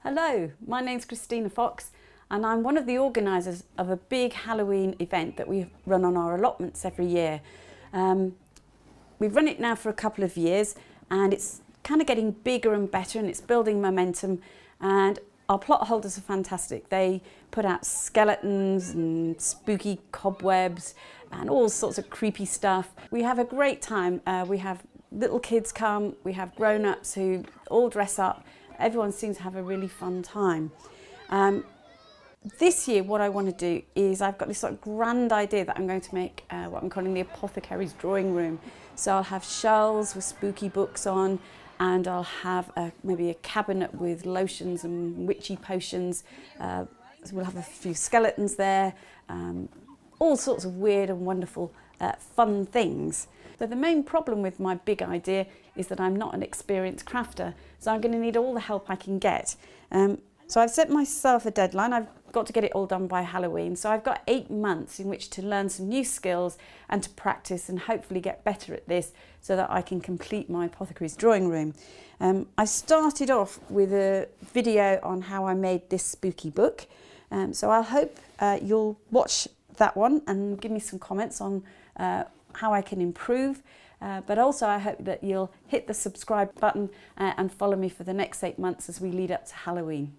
Hello, my name's Christina Fox and I'm one of the organisers of a big Halloween event that we run on our allotments every year. We've run it now for a couple of years and it's kind of getting bigger and better and it's building momentum, and our plot holders are fantastic. They put out skeletons and spooky cobwebs and all sorts of creepy stuff. We have a great time. We have little kids come, we have grown-ups who all dress up. Everyone seems to have a really fun time. This year what I want to do is I've got this sort of grand idea that I'm going to make what I'm calling the Apothecaries drawing room. So I'll have shelves with spooky books on, and I'll have maybe a cabinet with lotions and witchy potions. So we'll have a few skeletons there, all sorts of weird and wonderful fun things. So the main problem with my big idea is that I'm not an experienced crafter, so I'm going to need all the help I can get. So I've set myself a deadline. I've got to get it all done by Halloween, so I've got 8 months in which to learn some new skills and to practice and hopefully get better at this so that I can complete my Apothecaries drawing room. I started off with a video on how I made this spooky book, so I hope you'll watch that one and give me some comments on how I can improve, but also I hope that you'll hit the subscribe button and follow me for the next 8 months as we lead up to Halloween.